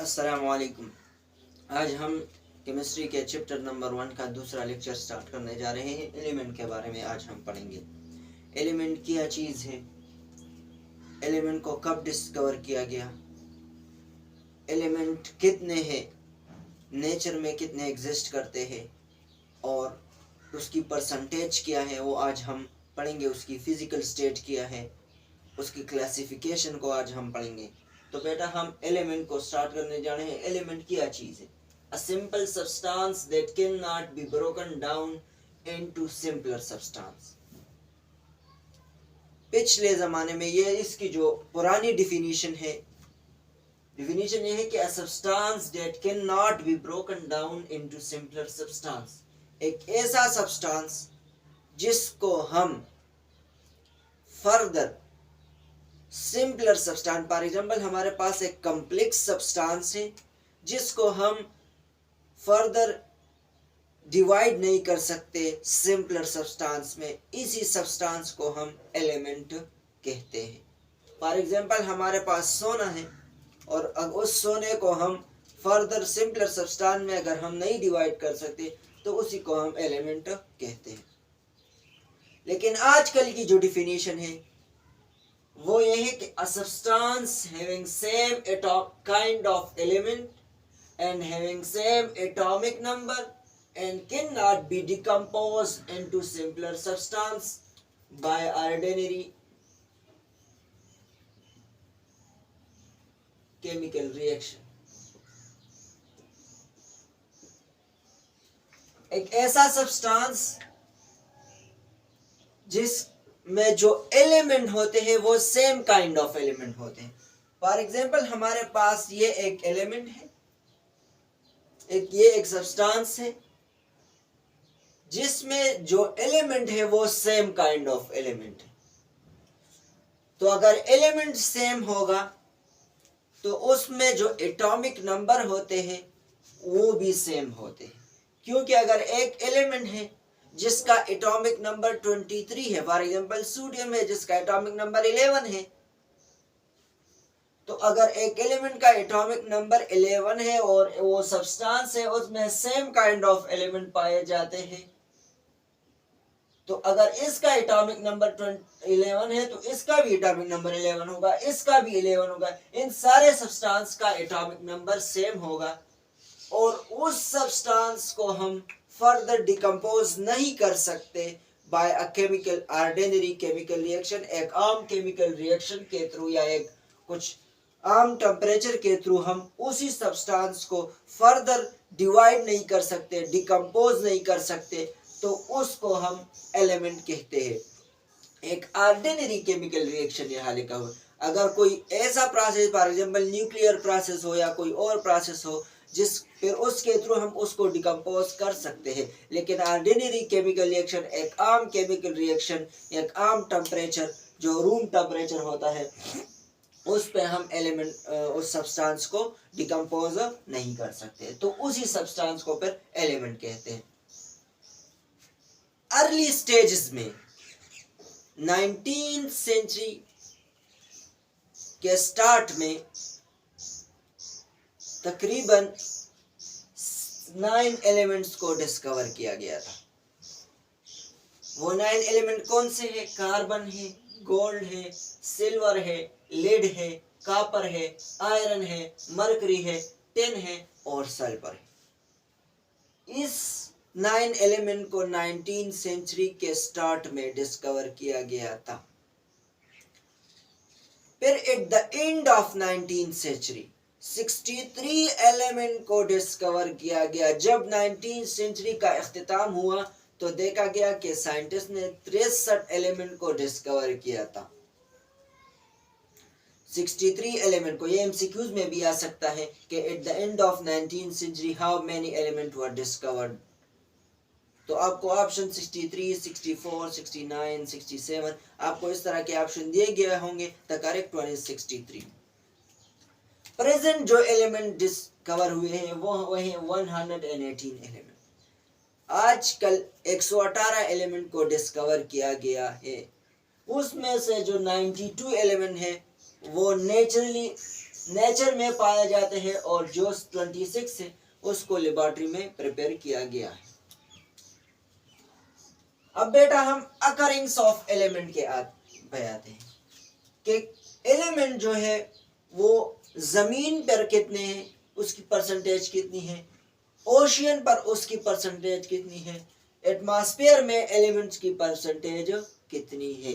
अस्सलामुअलैकुम। आज हम केमिस्ट्री के चैप्टर नंबर 1 का दूसरा लेक्चर स्टार्ट करने जा रहे हैं। एलिमेंट के बारे में आज हम पढ़ेंगे। एलिमेंट क्या चीज़ है, एलिमेंट को कब डिस्कवर किया गया, एलिमेंट कितने हैं, नेचर में कितने एग्जिस्ट करते हैं और उसकी परसेंटेज क्या है वो आज हम पढ़ेंगे। उसकी फिजिकल स्टेट क्या है, उसकी क्लासिफिकेशन को आज हम पढ़ेंगे। तो बेटा हम एलिमेंट को स्टार्ट करने जा रहे हैं। एलिमेंट क्या चीज है? A simple substance that can not be broken down into simpler substance. पिछले जमाने में ये इसकी जो पुरानी डिफिनीशन है, डिफिनीशन ये है कि a substance that can not be broken down into simpler substance, एक ऐसा सब्सटेंस जिसको हम further simpler substance, for example हमारे पास एक कॉम्प्लेक्स सब्सटेंस है जिसको हम फर्दर डिवाइड नहीं कर सकते सिंपलर सब्सटेंस में, इसी सब्सटेंस को हम एलिमेंट कहते हैं। फॉर एग्जाम्पल हमारे पास सोना है और अब उस सोने को हम फर्दर सिंपलर सब्सटेंस में अगर हम नहीं डिवाइड कर सकते तो उसी को हम एलिमेंट कहते हैं। लेकिन आजकल की जो डिफिनीशन है वो ये है कि a substance having same kind of element and having same atomic number and cannot be decomposed into simpler substance by ordinary chemical reaction। एक ऐसा सब्सटेंस जिस में जो एलिमेंट होते हैं वो सेम काइंड ऑफ एलिमेंट होते हैं। फॉर एग्जाम्पल हमारे पास ये एक एलिमेंट है, ये एक सब्सटेंस है जिसमें जो एलिमेंट है वो सेम काइंड ऑफ एलिमेंट है। तो अगर एलिमेंट सेम होगा तो उसमें जो एटॉमिक नंबर होते हैं वो भी सेम होते हैं, क्योंकि अगर एक एलिमेंट है जिसका एटॉमिक नंबर 23 है, फॉर एग्जाम्पल सोडियम है जिसका एटॉमिक नंबर 11 है, तो अगर एक एलिमेंट का एटॉमिक नंबर 11 है और वो सब्सटेंस है उसमें सेम काइंड ऑफ एलिमेंट पाए जाते हैं, तो अगर इसका एटॉमिक नंबर 11 है तो इसका भी एटॉमिक नंबर 11 होगा, इसका भी 11 होगा, इन सारे सब्सटेंस का एटॉमिक नंबर सेम होगा और उस सब्सटेंस को हम फर्दर डिकम्पोज नहीं कर सकते by a chemical ordinary chemical reaction, एक आम केमिकल रिएक्शन के थ्रू या एक कुछ आम टेम्परेचर के थ्रू हम उसी सब्सटेंस को फर्दर डिवाइड नहीं कर सकते, डिकम्पोज नहीं कर सकते, तो उसको हम एलिमेंट कहते हैं। एक ऑर्डिनरी केमिकल रिएक्शन यहाँ लिखा हुआ, अगर कोई ऐसा process for example nuclear process हो या कोई और प्रोसेस हो जिस फिर उसके थ्रू हम उसको डिकम्पोज कर सकते हैं, लेकिन ऑर्डिनरी केमिकल रिएक्शन एक आम केमिकल रिएक्शन, एक आम टेम्परेचर जो रूम टेम्परेचर होता है उस पे हम एलिमेंट उस सब्सटेंस को डिकम्पोज नहीं कर सकते, तो उसी सब्सटेंस को फिर एलिमेंट कहते हैं। अर्ली स्टेजेस में 19th सेंचुरी के स्टार्ट में तकरीबन 9 एलिमेंट्स को डिस्कवर किया गया था। वो 9 एलिमेंट कौन से हैं? कार्बन है, गोल्ड है, सिल्वर है, लेड है, कॉपर है, आयरन है, मरकरी है, टिन है और सल्फर है। इस 9 एलिमेंट को 19th सेंचुरी के स्टार्ट में डिस्कवर किया गया था। फिर at the end of 19th century 63 element को डिस्कवर किया गया। जब 19th सेंचुरी का इख्तिताम हुआ तो देखा गया कि साइंटिस्ट ने 63 एलिमेंट को डिस्कवर किया था। 63 एलिमेंट को, ये एमसीक्यूज में भी आ सकता है कि at the end of 19th century how many element were discovered, तो आपको ऑप्शन 63, 64, 69, 67 आपको इस तरह के ऑप्शन दिए गए होंगे। The correct one is 63। Present जो एलिमेंट डिस्कवर हुए हैं वो हैं 118 एलिमेंट। आजकल 118 एलिमेंट को डिस्कवर किया गया है। उसमें से जो 92 एलिमेंट है वो नेचुरली नेचर में पाए जाते हैं और जो 26 है उसको लेबोरेटरी में प्रिपेयर किया गया है। अब बेटा हम अकरिंग्स ऑफ एलिमेंट पे आते हैं कि एलिमेंट जो है वो जमीन पर कितने हैं, उसकी परसेंटेज कितनी है, ओशियन पर उसकी परसेंटेज कितनी है, एटमॉस्फेयर में एलिमेंट्स की परसेंटेज कितनी है।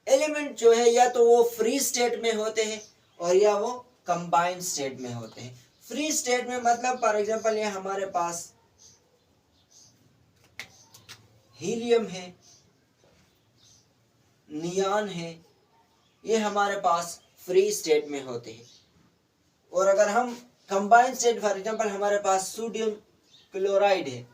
एलिमेंट जो है या तो वो फ्री स्टेट में होते हैं और या वो कंबाइंड स्टेट में होते हैं। फ्री स्टेट में मतलब फॉर एग्जांपल ये हमारे पास हीलियम है, नियॉन है, ये हमारे पास फ्री स्टेट में होते हैं। और अगर हम कंबाइंड स्टेट फॉर एग्जांपल हमारे पास सोडियम क्लोराइड है,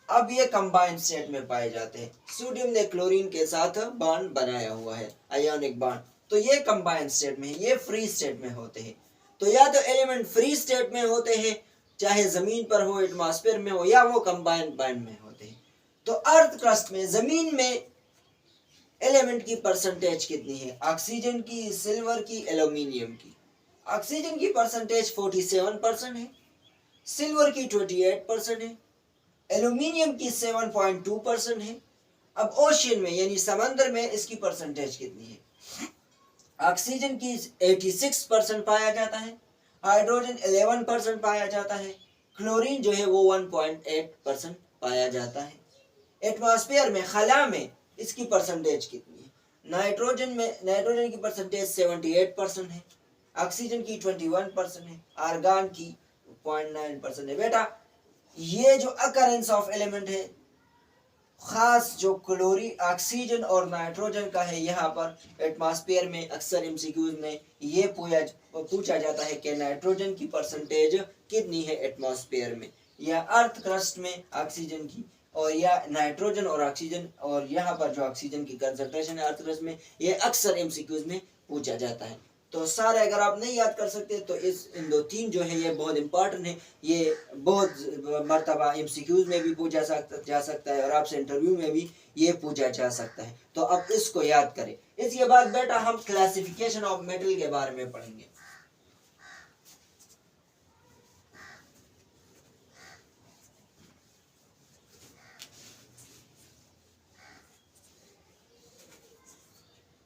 अब ये कंबाइंड स्टेट में पाए जाते हैं। सोडियम ने क्लोरीन के साथ बॉन्ड बनाया हुआ है, आयोनिक बॉन्ड, तो ये कंबाइंड स्टेट में है, ये फ्री स्टेट में होते हैं। तो या तो एलिमेंट फ्री स्टेट में होते हैं, चाहे जमीन पर हो, एटमॉस्फेयर में हो, या वो कंबाइंड बॉन्ड में होते हैं। तो अर्थ क्रस्ट में, जमीन में एलिमेंट की परसेंटेज कितनी है? ऑक्सीजन की, सिल्वर की, एल्यूमिनियम की। ऑक्सीजन की परसेंटेज 47% है, सिल्वर की 28% है, एल्यूमिनियम की 7.2% है। अब ओशियन में यानी समंदर में इसकी परसेंटेज कितनी है? ऑक्सीजन की 86% पाया जाता है, हाइड्रोजन 11% पाया जाता है, क्लोरीन जो है वो 1.8% पाया जाता है। एटमॉस्फेयर में, खला में इसकी परसेंटेज कितनी है? नाइट्रोजन की परसेंटेज 78% है, ऑक्सीजन की 21% है, आर्गन की 0.9% है। बेटा ये जो अकरेंस ऑफ एलिमेंट है, खास जो ऑक्सीजन और नाइट्रोजन का है, यहाँ पर एटमॉस्फेयर में अक्सर एमसीक्यूज में ये पूछा जाता है कि नाइट्रोजन की परसेंटेज कितनी है एटमॉस्फेयर में, या अर्थ क्रस्ट में ऑक्सीजन की, और या नाइट्रोजन और ऑक्सीजन, और यहाँ पर जो ऑक्सीजन की कंसंट्रेशन है अर्थ क्रस्ट में, ये अक्सर एमसीक्यूज में पूछा जाता है। तो सारे अगर आप नहीं याद कर सकते तो इन दो तीन जो है ये बहुत इंपॉर्टेंट है, ये बहुत मर्तबा एमसीक्यूज में भी पूछा जा सकता है और आपसे इंटरव्यू में भी ये पूछा जा सकता है। तो अब इसको याद करें। इसके बाद बेटा हम क्लासिफिकेशन ऑफ मेटल के बारे में पढ़ेंगे।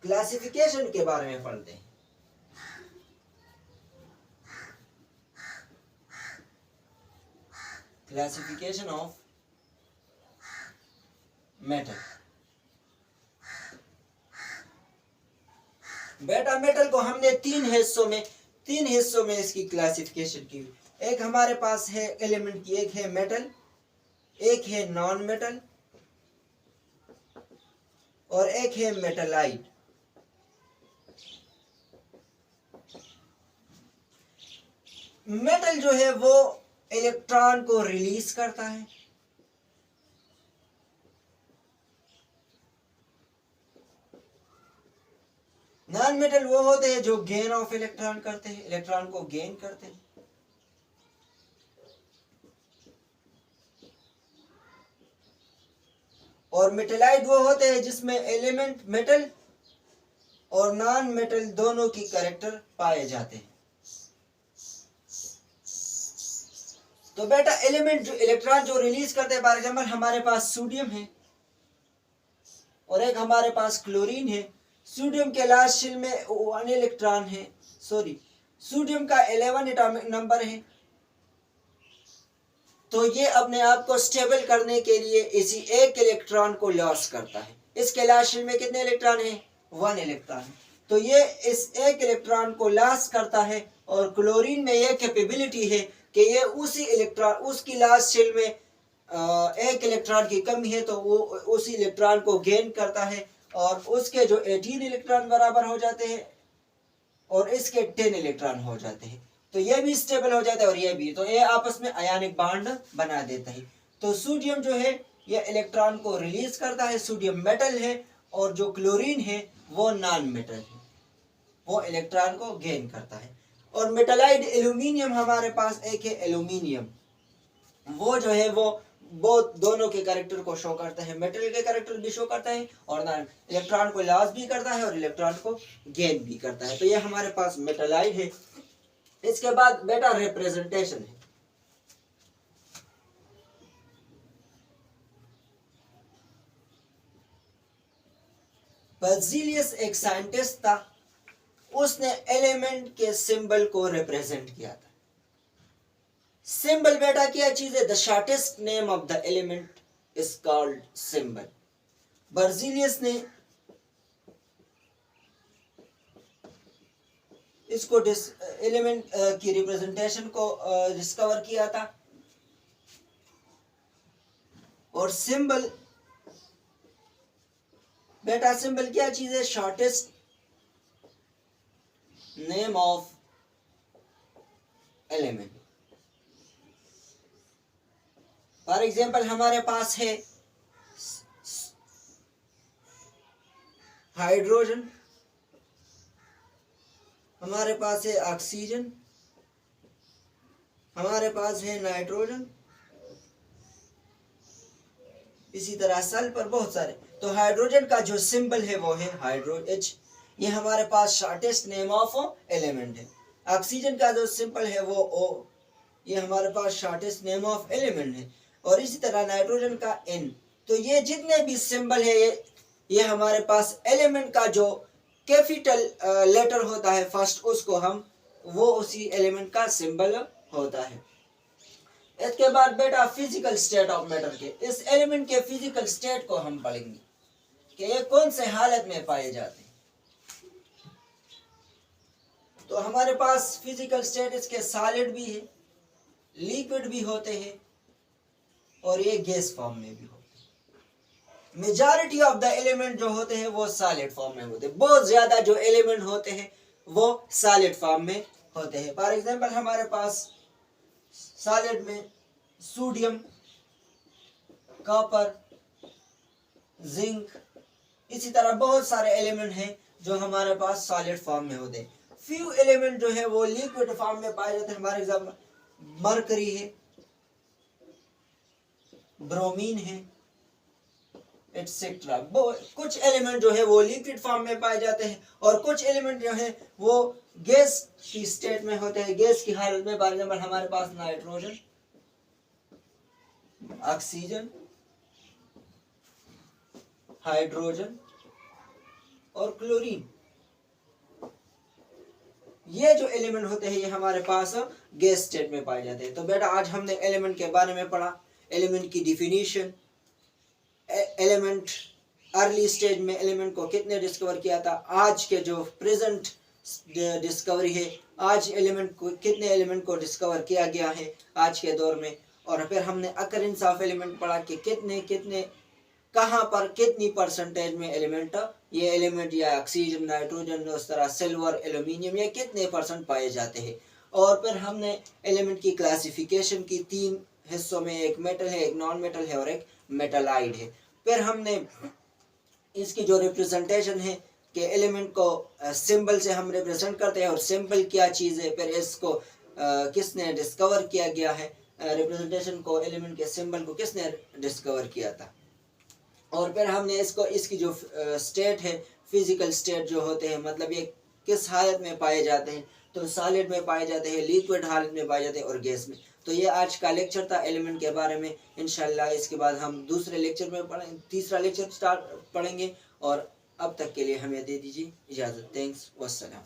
क्लासिफिकेशन के बारे में पढ़ते हैं। Classification of metal. बेटा मेटल को हमने तीन हिस्सों में इसकी क्लासिफिकेशन की। एक हमारे पास है एलिमेंट की, एक है मेटल, एक है नॉन मेटल, और एक है मेटलाइट। मेटल जो है वो इलेक्ट्रॉन को रिलीज करता है, नॉन मेटल वो होते हैं जो गेन ऑफ इलेक्ट्रॉन करते हैं, इलेक्ट्रॉन को गेन करते हैं, और मेटलाइट वो होते हैं जिसमें एलिमेंट मेटल और नॉन मेटल दोनों की कैरेक्टर पाए जाते हैं। तो बेटा एलिमेंट जो इलेक्ट्रॉन जो रिलीज करते हैं, फॉर एग्जांपल हमारे पास सोडियम है और एक हमारे पास क्लोरीन है। सोडियम के लास्ट शेल में 1 इलेक्ट्रॉन है, सोडियम का 11 एटॉमिक नंबर है। तो ये अपने आप को स्टेबल करने के लिए इसी एक इलेक्ट्रॉन को लॉस करता है। इसके लास्ट शेल में कितने इलेक्ट्रॉन है? 1 इलेक्ट्रॉन। तो ये इस एक इलेक्ट्रॉन को लॉस करता है, और क्लोरीन में यह कैपेबिलिटी है कि ये उसकी लास्ट शेल में एक इलेक्ट्रॉन की कमी है तो वो उसी इलेक्ट्रॉन को गेन करता है, और उसके जो 18 इलेक्ट्रॉन बराबर हो जाते हैं और इसके 10 इलेक्ट्रॉन हो जाते हैं। तो ये भी स्टेबल हो जाता है और ये भी, तो ये आपस में आयनिक बॉन्ड बना देता है। तो सोडियम जो है ये इलेक्ट्रॉन को रिलीज करता है, सोडियम मेटल है, और जो क्लोरीन है वो नॉन मेटल है, वो इलेक्ट्रॉन को गेन करता है। और मेटलाइट एल्यूमिनियम हमारे पास एक है एल्यूमिनियम, वो जो है वो बहुत दोनों के कैरेक्टर को शो करता है, मेटल के कैरेक्टर भी शो करता है और ना इलेक्ट्रॉन को लॉस भी करता है और इलेक्ट्रॉन को गेन भी करता है। तो ये हमारे पास मेटालाइड है। इसके बाद बेटा रिप्रेजेंटेशन है। बर्जीलियस एक साइंटिस्ट था, उसने एलिमेंट के सिंबल को रिप्रेजेंट किया था। सिंबल बेटा क्या चीज है? The shortest name of the element is called symbol. Berzelius ने इसको एलिमेंट की रिप्रेजेंटेशन को डिस्कवर किया था। और सिंबल बेटा सिंबल क्या चीज है? Shortest name of element. For example हमारे पास है हाइड्रोजन, हमारे पास है ऑक्सीजन, हमारे पास है नाइट्रोजन, इसी तरह सल्फर, बहुत सारे। तो हाइड्रोजन का जो सिंबल है वो है हाइड्रो H, ये हमारे पास शॉर्टेस्ट नेम ऑफ एलिमेंट है। ऑक्सीजन का जो सिंबल है वो O, ये हमारे पास शॉर्टेस्ट नेम ऑफ एलिमेंट है। और इसी तरह नाइट्रोजन का N। तो ये जितने भी सिंबल है ये हमारे पास एलिमेंट का जो कैपिटल लेटर होता है फर्स्ट, उसको हम वो उसी एलिमेंट का सिंबल होता है। इसके बाद बेटा फिजिकल स्टेट ऑफ मैटर के, इस एलिमेंट के फिजिकल स्टेट को हम पढ़ेंगे कि ये कौन से हालत में पाए जाते हैं। तो हमारे पास फिजिकल स्टेट इसके सॉलिड भी है, लिक्विड भी होते हैं और ये गैस फॉर्म में भी होते हैं। मेजॉरिटी ऑफ द एलिमेंट जो होते हैं वो सॉलिड फॉर्म में होते हैं। बहुत ज्यादा जो एलिमेंट होते हैं वो सॉलिड फॉर्म में होते हैं। फॉर एग्जांपल हमारे पास सॉलिड में सोडियम, कॉपर, जिंक, इसी तरह बहुत सारे एलिमेंट हैं जो हमारे पास सॉलिड फॉर्म में होते हैं। फ्यू एलिमेंट जो है वो लिक्विड फॉर्म में पाए जाते हैं। हमारे एग्जाम्पल मरकरी है, ब्रोमीन है, एटसेट्रा। कुछ एलिमेंट जो है वो लिक्विड फॉर्म में पाए जाते हैं और कुछ एलिमेंट जो है वो गैस की स्टेट में होते हैं, गैस की हालत में। फॉर एग्जाम्पल हमारे पास नाइट्रोजन, ऑक्सीजन, हाइड्रोजन और क्लोरीन, ये जो एलिमेंट होते हैं ये हमारे पास गैस स्टेट में पाए जाते हैं। तो बेटा आज हमने एलिमेंट के बारे में पढ़ा, एलिमेंट की डिफिनीशन, एलिमेंट अर्ली स्टेज में एलिमेंट को कितने डिस्कवर किया था, आज के जो प्रेजेंट डिस्कवरी है, आज एलिमेंट को कितने एलिमेंट को डिस्कवर किया गया है आज के दौर में। और फिर हमने अकरेंस ऑफ एलिमेंट पढ़ा कि कितने कितने कहाँ पर कितनी परसेंटेज में एलिमेंट, ये एलिमेंट या ऑक्सीजन, नाइट्रोजन, उस तरह सिल्वर, एल्यूमिनियम, ये कितने परसेंट पाए जाते हैं। और फिर हमने एलिमेंट की क्लासिफिकेशन की 3 हिस्सों में, एक मेटल है, एक नॉन मेटल है और एक मेटालाइड है। फिर हमने इसकी जो रिप्रेजेंटेशन है कि एलिमेंट को सिंबल से हम रिप्रेजेंट करते हैं और सिंबल क्या चीज़ है, फिर इसको किसने डिस्कवर किया गया है, रिप्रेजेंटेशन को, एलिमेंट के सिंबल को किसने डिस्कवर किया था। और फिर हमने इसको इसकी जो स्टेट है, फिजिकल स्टेट जो होते हैं, मतलब ये किस हालत में पाए जाते हैं, तो सॉलिड में पाए जाते हैं, लिक्विड हालत में पाए जाते हैं और गैस में। तो ये आज का लेक्चर था एलिमेंट के बारे में। इंशाल्लाह इसके बाद हम दूसरे लेक्चर में तीसरा लेक्चर स्टार्ट पढ़ेंगे। और अब तक के लिए हमें दे दीजिए इजाज़त। थैंक्स, वस्सलाम।